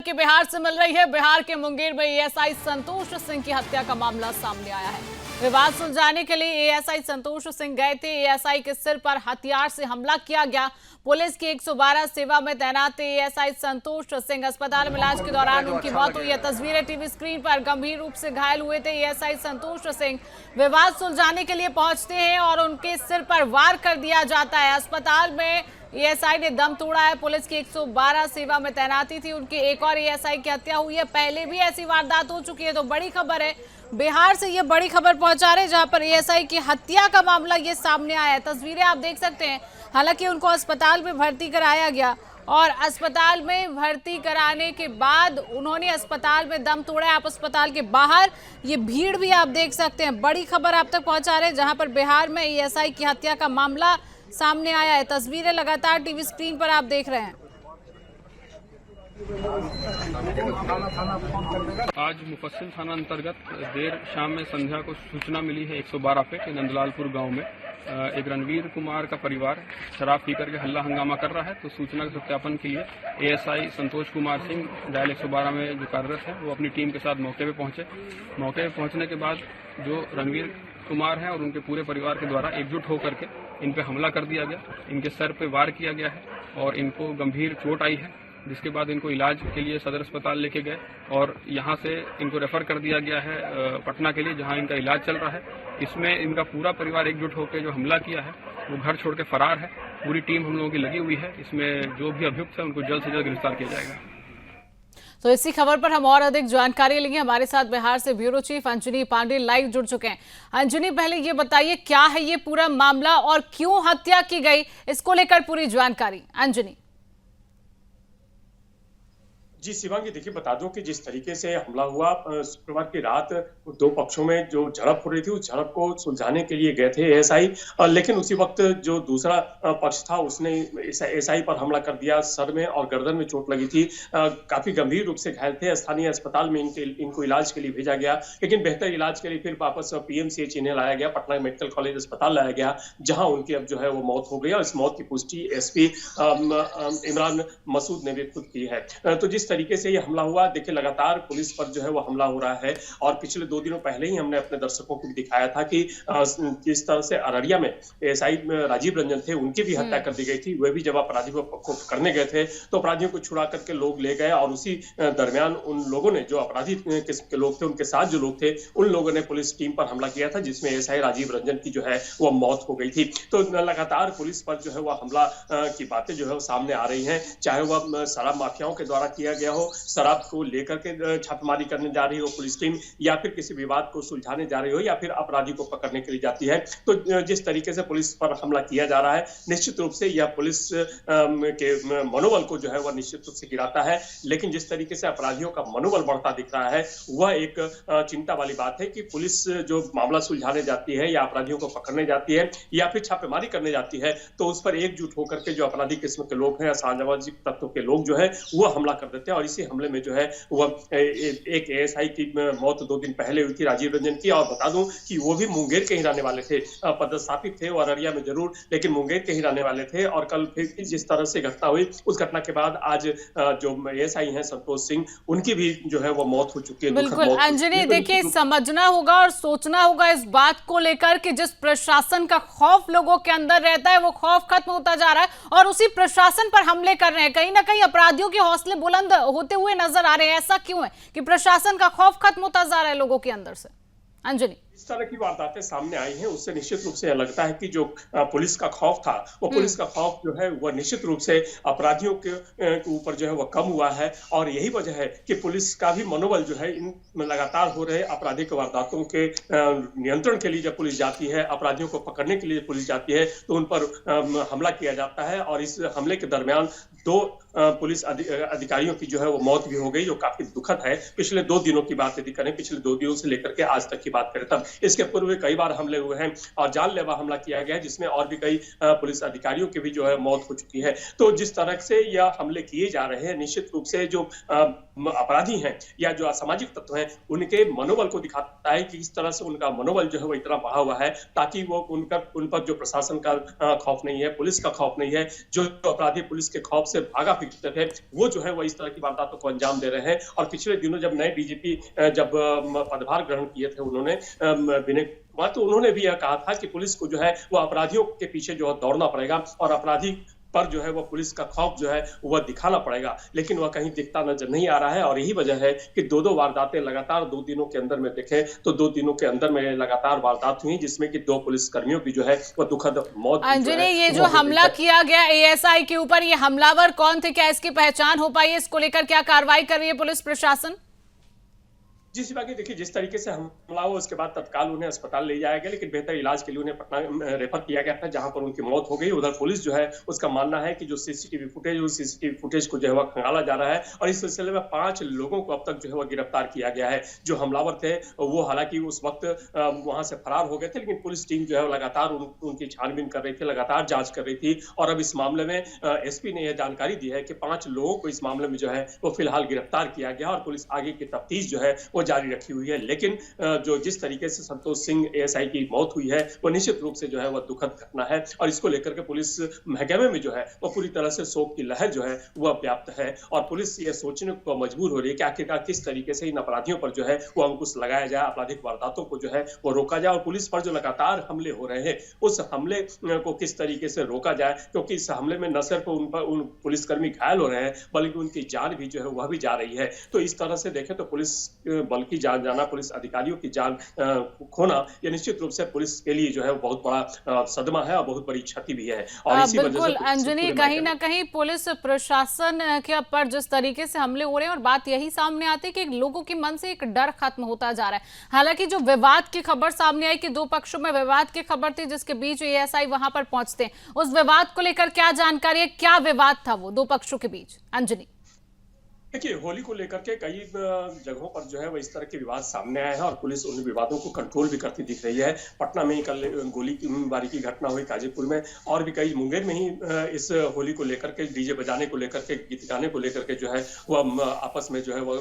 की बिहार से मिल रही है। बिहार के मुंगेर में एएसआई संतोष सिंह की हत्या का मामला सामने आया है। विवाद सुलझाने के लिए एएसआई संतोष सिंह गए थे। एएसआई के सिर पर हथियार से हमला किया गया। पुलिस की 112 सेवा में तैनात एएसआई संतोष सिंह अस्पताल में इलाज के दौरान उनकी मौत हुई है। तस्वीरें टीवी स्क्रीन पर। गंभीर रूप से घायल हुए थे एएसआई संतोष सिंह। विवाद सुलझाने के लिए पहुंचते हैं और उनके सिर पर वार कर दिया जाता है। अस्पताल में एएसआई ने दम तोड़ा है। पुलिस की 112 सेवा में तैनाती थी उनकी। एक और एएसआई की हत्या हुई है। पहले भी ऐसी वारदात हो चुकी है। तो बड़ी खबर है, बिहार से ये बड़ी खबर पहुंचा रहे जहां पर एएसआई की हत्या का मामला ये सामने आया है। तस्वीरें आप देख सकते हैं। हालांकि उनको अस्पताल में भर्ती कराया गया और अस्पताल में भर्ती कराने के बाद उन्होंने अस्पताल में दम तोड़ा है। आप अस्पताल के बाहर ये भीड़ भी आप देख सकते हैं। बड़ी खबर आप तक पहुंचा रहे हैं जहां पर बिहार में एएसआई की हत्या का मामला सामने आया है। तस्वीरें लगातार टीवी स्क्रीन पर आप देख रहे हैं। आज मुफस्सिल थाना अंतर्गत देर शाम में संध्या को सूचना मिली है 112 पे कि नंदलालपुर गांव में एक रणवीर कुमार का परिवार शराब पी करके हल्ला हंगामा कर रहा है। तो सूचना के सत्यापन के लिए एएसआई संतोष कुमार सिंह डायल 112 में जो कार्यरत है वो अपनी टीम के साथ मौके पे पहुंचे। मौके पे पहुंचने के बाद जो रणवीर कुमार हैं और उनके पूरे परिवार के द्वारा एकजुट होकर के इन पे हमला कर दिया गया। इनके सर पे वार किया गया है और इनको गंभीर चोट आई है, जिसके बाद इनको इलाज के लिए सदर अस्पताल लेके गए और यहाँ से इनको रेफर कर दिया गया है पटना के लिए, जहाँ इनका इलाज चल रहा है। इसमें इनका पूरा परिवार एकजुट होकर जो हमला किया है वो घर छोड़ के फरार है। पूरी टीम हम लोगों की लगी हुई है। इसमें जो भी अभियुक्त है उनको जल्द से जल्द गिरफ्तार किया जाएगा। तो इसी खबर पर हम और अधिक जानकारी लेंगे। हमारे साथ बिहार से bureau chief Anjani Pandey live जुड़ चुके हैं। अंजनी, पहले ये बताइए क्या है ये पूरा मामला और क्यों हत्या की गई, इसको लेकर पूरी जानकारी। अंजनी जी शिवांगी, देखिए बता दूं कि जिस तरीके से हमला हुआ शुक्रवार की रात दो पक्षों में जो झड़प हो रही थी उस झड़प को सुलझाने के लिए गए थे एएसआई, लेकिन उसी वक्त जो दूसरा पक्ष था उसने एएसआई पर हमला कर दिया। सर में और गर्दन में चोट लगी थी। काफी गंभीर रूप से घायल थे। स्थानीय अस्पताल में इनको इलाज के लिए भेजा गया, लेकिन बेहतर इलाज के लिए फिर वापस पीएमसीएच इन्हें लाया गया, पटना मेडिकल कॉलेज अस्पताल लाया गया, जहां उनकी अब जो है वो मौत हो गई। और इस मौत की पुष्टि एसपी इमरान मसूद ने भी खुद की है। तो जिस तरीके से ये हमला हुआ, देखिए लगातार पुलिस पर जो है वो हमला हो रहा है और पिछले 2 दिनों पहले ही हमने अपने दर्शकों को भी दिखाया था कि जिस तरह से अररिया में एएसआई राजीव रंजन थे उनकी भी हत्या कर दी गई थी। वे भी जब अपराधी को पकड़ने गए थे तो अपराधियों को छुड़ा करके लोग ले गए और उसी दरमियान उन लोगों ने, जो अपराधी किस्म के लोग थे, उनके साथ जो लोग थे, उन लोगों ने पुलिस टीम पर हमला किया था, जिसमें एएसआई राजीव रंजन की जो है वो मौत हो गई थी। तो लगातार पुलिस पर जो है वो हमला की बातें जो है वो सामने आ रही हैं, चाहे वह शराब माफियाओं के द्वारा किया गया हो, शराब को लेकर के छापेमारी करने जा रही हो पुलिस टीम, या फिर किसी विवाद को सुलझाने जा रही हो, या फिर अपराधी को पकड़ने के लिए जाती है। तो जिस तरीके से पुलिस पर हमला किया जा रहा है, निश्चित रूप से यह पुलिस के मनोबल को जो है वह निश्चित रूप से गिराता है। लेकिन जिस तरीके से अपराधियों का मनोबल बढ़ता दिख रहा है वह एक चिंता वाली बात है कि पुलिस जो मामला सुलझाने जाती है या अपराधियों को पकड़ने जाती है या फिर छापेमारी करने जाती है तो उस पर एकजुट होकर के जो अपराधी किस्म के लोग हैं, असामाजिक तत्वों के लोग जो है वो हमला कर देते हैं। और इसी हमले में जो है वह एक एएसआई की मौत 2 दिन पहले हुई थी, राजीव रंजन की। और बता दूं कि वो भी मुंगेर के ही रहने वाले थे, पदस्थापित थे वो अररिया में जरूर, लेकिन मुंगेर के ही रहने वाले थे। और कल फिर जिस तरह से घटना हुई, उस घटना के बाद आज जो एएसआई हैं संतोष सिंह, उनकी भी जो है वो मौत हो चुकी है। बिल्कुल अंजनी, देखिए समझना होगा और सोचना होगा इस बात को लेकर कि जिस प्रशासन का खौफ लोगों के अंदर रहता है वो खौफ खत्म होता जा रहा है और उसी प्रशासन पर हमले कर रहे हैं। कहीं ना कहीं अपराधियों के हौसले बुलंद होते हुए नजर आ रहे हैं। ऐसा क्यों है कि प्रशासन का खौफ खत्म होता जा रहा है लोगों के अंदर से? अंजनी, इस तरह की वारदातें सामने आई हैं उससे निश्चित रूप से लगता है कि जो पुलिस का खौफ था वो पुलिस का खौफ जो है वह निश्चित रूप से अपराधियों के ऊपर जो है वह कम हुआ है। और यही वजह है कि पुलिस का भी मनोबल जो है इन लगातार हो रहे आपराधिक वारदातों के नियंत्रण के लिए जब पुलिस जाती है, अपराधियों को पकड़ने के लिए पुलिस जाती है तो उन पर हमला किया जाता है। और इस हमले के दरमियान 2 पुलिस अधिकारियों की जो है वो मौत भी हो गई, जो काफी दुखद है। पिछले 2 दिनों की बात यदि करें, पिछले 2 दिनों से लेकर के आज तक की बात करें, तब इसके पूर्व कई बार हमले हुए हैं और जानलेवा हमला किया गया है, जिसमें और भी कई पुलिस अधिकारियों की भी जो है मौत हो चुकी है। तो जिस तरह से यह हमले किए जा रहे हैं, निश्चित रूप से जो अपराधी हैं या जो असामाजिक तत्व हैं उनके मनोबल को दिखाता है कि इस तरह से उनका मनोबल जो है वो इतना बढ़ा हुआ है ताकि वो उन पर जो प्रशासन का खौफ नहीं है, पुलिस का खौफ नहीं है, जो अपराधी पुलिस के खौफ से भागा फिरते थे वो जो है वो इस तरह की वारदातों को अंजाम दे रहे हैं। और पिछले दिनों जब नए डीजीपी जब पदभार ग्रहण किए थे उन्होंने विनय कुमार, तो उन्होंने भी यह कहा था कि पुलिस को जो है वो अपराधियों के पीछे जो है दौड़ना पड़ेगा और अपराधी पर जो है वो पुलिस का खौफ जो है वह दिखाना पड़ेगा, लेकिन वह कहीं दिखता नजर नहीं आ रहा है। और यही वजह है कि दो वारदातें लगातार 2 दिनों के अंदर में देखें तो 2 दिनों के अंदर में लगातार वारदात हुई जिसमें कि 2 पुलिसकर्मियों की जो है वह दुखद मौत। अंजनी, ये जो हमला किया गया एएसआई के ऊपर, ये हमलावर कौन थे, क्या इसकी पहचान हो पाई है? इसको लेकर क्या कार्रवाई कर रही है पुलिस प्रशासन? जी शिवांगी, देखिए जिस तरीके से हमला हुआ उसके बाद तत्काल उन्हें अस्पताल ले जाया गया, लेकिन बेहतर इलाज के लिए उन्हें पटना रेफर किया गया था जहां पर उनकी मौत हो गई। उधर पुलिस जो है उसका मानना है कि जो सीसीटीवी फुटेज को जो है वह खंगाला जा रहा है और इस सिलसिले में 5 लोगों को अब तक जो है वह गिरफ्तार किया गया है। जो हमलावर थे वो हालांकि उस वक्त वहां से फरार हो गए थे, लेकिन पुलिस टीम जो है लगातार उनकी छानबीन कर रही थी, लगातार जांच कर रही थी। और अब इस मामले में एसपी ने यह जानकारी दी है कि 5 लोगों को इस मामले में जो है वो फिलहाल गिरफ्तार किया गया और पुलिस आगे की तफ्तीश जो है वो जारी रखी हुई है। लेकिन जो जिस तरीके से संतोष सिंह एएसआई की मौत हुई है वो निश्चित रूप से जो है वह दुखद घटना है और इसको लेकर के पुलिस महकमे में जो है वो पूरी तरह से शोक की लहर जो है वह व्याप्त है। और पुलिस ये सोचने को मजबूर हो रही है कि आखिरकार किस तरीके से इन अपराधियों पर जो है वो अंकुश लगाया जाए, आपराधिक वारदातों को जो है वो रोका जाए और पुलिस पर जो लगातार हमले हो रहे हैं उस हमले को किस तरीके से रोका जाए, क्योंकि इस हमले में न सिर्फ उन पुलिसकर्मी घायल हो रहे हैं बल्कि उनकी जान भी जो है वह भी जा रही है। तो इस तरह से देखें तो पुलिस बल की जान जाना, पुलिस अधिकारियों की जान खोना, ये निश्चित रूप से पुलिस के लिए जो है बहुत बड़ा सदमा है और बहुत बड़ी क्षति भी है। और इसी वजह से अंजनी, कहीं ना कहीं पुलिस प्रशासन के पर जिस तरीके से हमले हो रहे हैं और बात यही सामने आती है कि लोगों के मन से एक डर खत्म होता जा रहा है। हालांकि जो विवाद की खबर सामने आई कि 2 पक्षों में विवाद की खबर थी जिसके बीच एएसआई वहां पर पहुंचते हैं, उस विवाद को लेकर क्या जानकारी है, क्या विवाद था वो 2 पक्षों के बीच? अंजनी, देखिए होली को लेकर के कई जगहों पर जो है वो इस तरह के विवाद सामने आए हैं और पुलिस उन विवादों को कंट्रोल भी करती दिख रही है। पटना में ही कल गोलीबारी की घटना हुई, गाजीपुर में, और भी कई, मुंगेर में ही इस होली को लेकर के डीजे बजाने को लेकर के, गीत गाने को लेकर के जो है वह आपस में जो है वह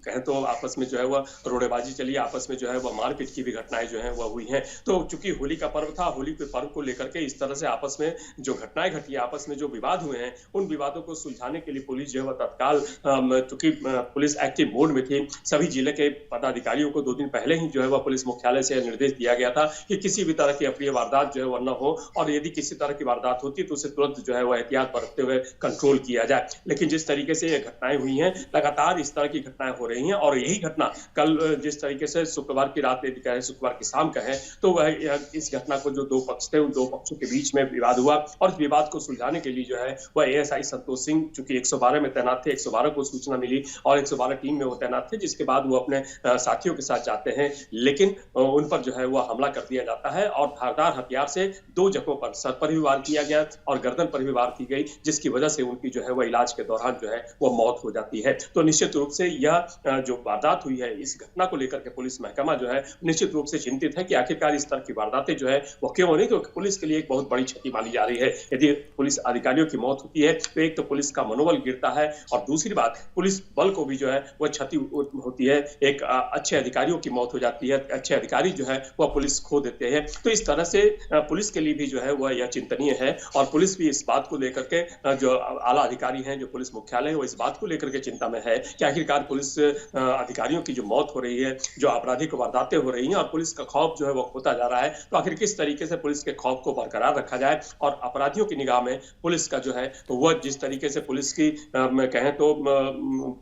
कहें तो आपस में जो है वह रोड़ेबाजी चली, आपस में जो है वह मारपीट की भी घटनाएं जो है वह हुई हैं। तो चूंकि होली का पर्व था, होली के पर्व को लेकर के इस तरह से आपस में जो घटनाएं घटी, आपस में जो विवाद हुए हैं, उन विवादों को सुलझाने के लिए पुलिस जो है वह तत्काल, चूंकि पुलिस एक्टिव मोड में थी, सभी जिले के पदाधिकारियों को 2 दिन पहले ही जो है वह पुलिस मुख्यालय से निर्देश दिया गया था कि किसी भी तरह की अप्रिय वारदात जो है वह न हो और यदि किसी तरह की वारदात होती तो उसे तुरंत जो है वह एहतियात बरतते हुए कंट्रोल किया जाए। लेकिन जिस तरीके से ये घटनाएं हुई हैं, लगातार इस तरह की घटनाएं हो रही हैं और यही घटना कल जिस तरीके से शुक्रवार की रात, शुक्रवार की शाम का है, तो वह इस घटना को जो 2 पक्ष थे उन 2 पक्षों के बीच में विवाद हुआ और इस विवाद को सुलझाने के लिए जो है वह एएसआई संतोष सिंह चूंकि 112 में तैनात थे, 112 को सूचना मिली और 112 टीम में वो तैनात थे, जिसके बाद वो अपने साथियों के साथ जाते हैं, लेकिन उन पर जो है वो हमला कर दिया जाता है और धारदार हथियार से 2 जगहों पर सर पर भी वार किया गया और गर्दन पर भी वार की गई, जिसकी वजह से उनकी जो है वो इलाज के दौरान जो है वो मौत हो जाती है। तो निश्चित रूप से यह जो वारदात हुई है, इस घटना को लेकर के पुलिस महकमा जो है निश्चित रूप से चिंतित है कि आखिरकार इस तरह की वारदातें जो है वो क्यों हो रही, क्योंकि पुलिस के लिए एक बहुत बड़ी क्षति मानी जा रही है। यदि पुलिस अधिकारियों की मौत होती है तो एक तो पुलिस का मनोबल गिरता है और दूसरी बात पुलिस बल को भी जो है वह क्षति होती है, एक अच्छे अधिकारियों की मौत हो जाती है, अच्छे अधिकारी जो है वह पुलिस खो देते हैं। तो इस तरह से पुलिस के लिए भी जो है वह यह चिंतनीय है और पुलिस भी इस बात को लेकर के, जो आला अधिकारी हैं, जो पुलिस मुख्यालय है, वो इस बात को लेकर के चिंता में है कि आखिरकार पुलिस अधिकारियों की जो मौत हो रही है, जो आपराधिक वारदातें हो रही हैं और पुलिस का खौफ जो है वह खोता जा रहा है, तो आखिर किस तरीके से पुलिस के खौफ को बरकरार रखा जाए और अपराधियों की निगाह में पुलिस का जो है वह जिस तरीके से पुलिस की कहें तो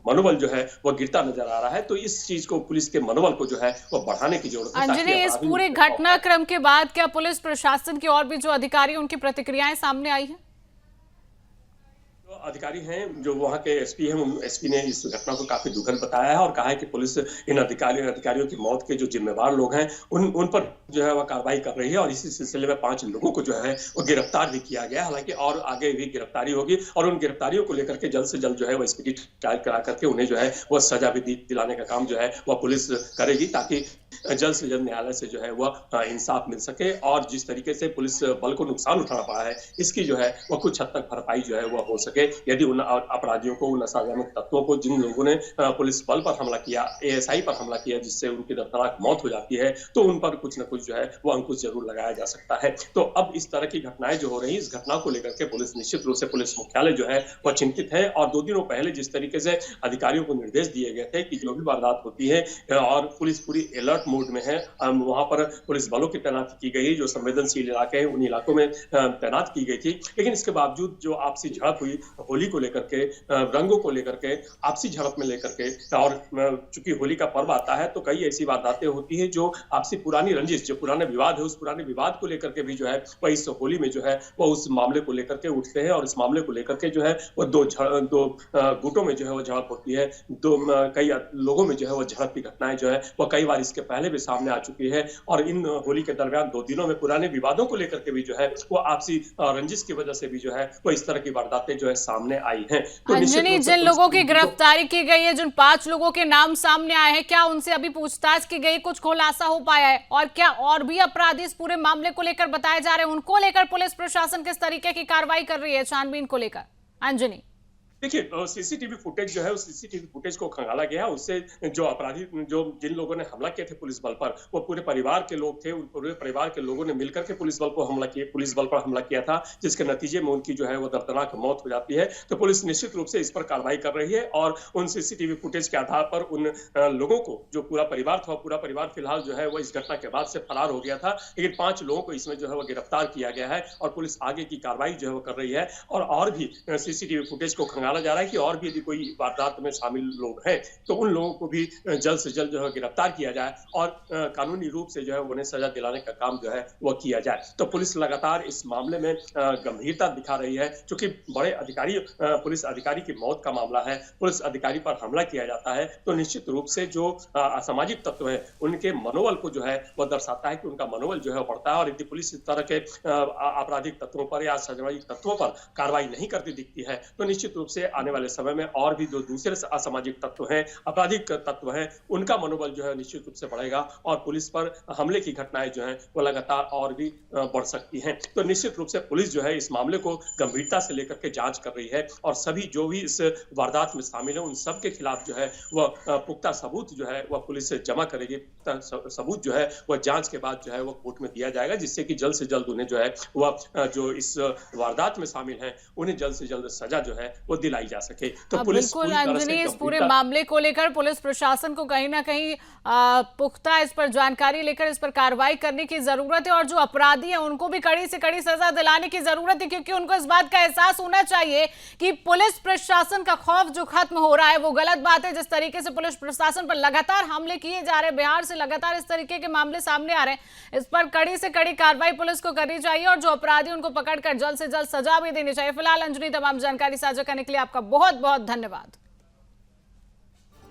मनोबल जो है वह गिरता नजर आ रहा है। तो इस चीज को, पुलिस के मनोबल को जो है वो बढ़ाने की जरूरत है। अंजनी, इस पूरे घटनाक्रम के बाद क्या पुलिस प्रशासन के और भी जो अधिकारी उनकी प्रतिक्रियाएं सामने आई हैं? अधिकारी हैं जो वहाँ के एसपी हैं, एसपी ने इस घटना को काफी दुखद बताया है और कहा है कि पुलिस इन अधिकारियों की मौत के जो जिम्मेवार लोग हैं उन पर जो है वह कार्रवाई कर रही है और इसी सिलसिले में 5 लोगों को जो है वो गिरफ्तार भी किया गया। हालांकि और आगे भी गिरफ्तारी होगी और उन गिरफ्तारियों को लेकर के जल्द से जल्द जो है वो स्पीडी ट्रायल करा करके उन्हें जो है वो सजा भी दिलाने का काम जो है वह पुलिस करेगी, ताकि जल्द से जल्द न्यायालय से जो है वह इंसाफ मिल सके और जिस तरीके से पुलिस बल को नुकसान उठाना पड़ा है इसकी जो है वह कुछ हद तक भरपाई जो है वह हो सके। यदि उन अपराधियों को, उन असामाजिक तत्वों को, जिन लोगों ने पुलिस बल पर हमला किया, एएसआई पर हमला किया जिससे उनकी दर्दनाक मौत हो जाती है, तो उन पर कुछ न कुछ जो है वह अंकुश जरूर लगाया जा सकता है। तो अब इस तरह की घटनाएं जो हो रही, इस घटना को लेकर के पुलिस निश्चित रूप से, पुलिस मुख्यालय जो है वह चिंतित है और 2 दिनों पहले जिस तरीके से अधिकारियों को निर्देश दिए गए थे कि जो भी वारदात होती है और पुलिस पूरी अलर्ट मोड में है, वहां पर पुलिस बलों की तैनाती की गई, जो संवेदनशील इलाके हैं उन इलाकों में तैनात की गई थी, लेकिन इसके बावजूद जो आपसी झड़प हुई होली को लेकर के, रंगों को लेकर के, आपसी झड़प में लेकर के, और चूंकि होली का पर्व आता है तो कई ऐसी वारदातें होती है जो आपसी पुरानी रंजिश, जो पुराने विवाद है, उस पुराने विवाद को लेकर के भी जो है वह इस होली में जो है वह उस मामले को लेकर के उठते हैं और इस मामले को लेकर के जो है वह दो गुटों में जो है वह झड़प होती है। कई लोगों में जो है वह झड़प की घटनाएं जो है वह कई बार इसके पहले भी सामने आ चुकी है और इन होली के दरमियान 2 दिनों में पुराने विवादों को लेकर के भी जो है वो आपसी रंजिश की वजह से भी जो है वो इस तरह की वारदातें जो है सामने आई हैं। तो अंजनी, जिन लोगों की गिरफ्तारी की गई है, जिन 5 लोगों के नाम सामने आए हैं, क्या उनसे अभी पूछताछ की गई, कुछ खुलासा हो पाया है? और क्या और भी अपराधी इस पूरे मामले को लेकर बताए जा रहे हैं, उनको लेकर पुलिस प्रशासन किस तरीके की कार्रवाई कर रही है छानबीन को लेकर? अंजनी, देखिए, सीसीटीवी फुटेज जो है उस सीसीटीवी फुटेज को खंगाला गया, उससे जो अपराधी, जो जिन लोगों ने हमला किया थे पुलिस बल पर, वो पूरे परिवार के लोग थे, उन पूरे परिवार के लोगों ने मिलकर के पुलिस बल पर हमला किया था, जिसके नतीजे में उनकी जो है वो दर्दनाक मौत हो जाती है। तो पुलिस निश्चित रूप से इस पर कार्रवाई कर रही है और उन सीसीटीवी फुटेज के आधार पर उन लोगों को, जो पूरा परिवार था, पूरा परिवार फिलहाल जो है वो इस घटना के बाद से फरार हो गया था, लेकिन 5 लोगों को इसमें जो है वो गिरफ्तार किया गया है और पुलिस आगे की कार्रवाई जो है वो कर रही है और भी सीसीटीवी फुटेज को खंगाला जा रहा है कि और भी यदि कोई वारदात में शामिल लोग हैं तो उन लोगों को भी जल्द से जल्द जो है गिरफ्तार किया जाए और कानूनी रूप से जो है उन्हें सजा दिलाने का काम जो है वह किया जाए। तो पुलिस लगातार इस मामले में गंभीरता दिखा रही है, क्योंकि बड़े अधिकारी, पुलिस अधिकारी की मौत का मामला है, पुलिस अधिकारी पर हमला किया जाता है, तो निश्चित रूप से जो असामाजिक तत्व है उनके मनोबल को जो है वह दर्शाता है कि उनका मनोबल जो है बढ़ता है और यदि पुलिस इस तरह के आपराधिक तत्वों पर या असामाजिक तत्वों पर कार्रवाई नहीं करती दिखती है तो निश्चित रूप से आने वाले समय में और भी जो दूसरे असामाजिक तत्व हैं, आपराधिक तत्व हैं, उनका मनोबल जो है निश्चित रूप से बढ़ेगा और पुलिस पर हमले की घटनाएं जो हैं वो लगातार और भी बढ़ सकती हैं। तो निश्चित रूप से पुलिस जो है इस मामले को गंभीरता से लेकर के जांच कर रही है और सभी जो भी इस वारदात में शामिल है उन सब के खिलाफ जो है वह पुख्ता सबूत जो है वह पुलिस जमा करेगी। सबूत जो है वह जांच के बाद जो है वह कोर्ट में दिया जाएगा, जिससे कि जल्द से जल्द उन्हें जो है वह जो इस वारदात में शामिल हैं उन्हें जल्द से जल्द सजा जो है वो दिलाई जा सके। तो पुलिस बिल्कुल अंजनी, इस पूरे मामले को लेकर पुलिस प्रशासन को कहीं ना कहीं पुख्ता इस पर जानकारी लेकर इस पर कार्रवाई करने की जरूरत है और जो अपराधी हैं उनको भी कड़ी से कड़ी सजा दिलाने की जरूरत है, क्योंकि उनको इस बात का एहसास होना चाहिए कि पुलिस प्रशासन का खौफ जो खत्म हो रहा है वो गलत बात है। जिस तरीके से पुलिस प्रशासन पर लगातार हमले किए जा रहे हैं, बिहार से लगातार इस तरीके के मामले सामने आ रहे हैं, इस पर कड़ी से कड़ी कार्रवाई पुलिस को करनी चाहिए और जो अपराधी उनको पकड़कर जल्द से जल्द सजा भी देनी चाहिए। फिलहाल अंजनी, तमाम जानकारी साझा करने के लिए आपका बहुत बहुत धन्यवाद।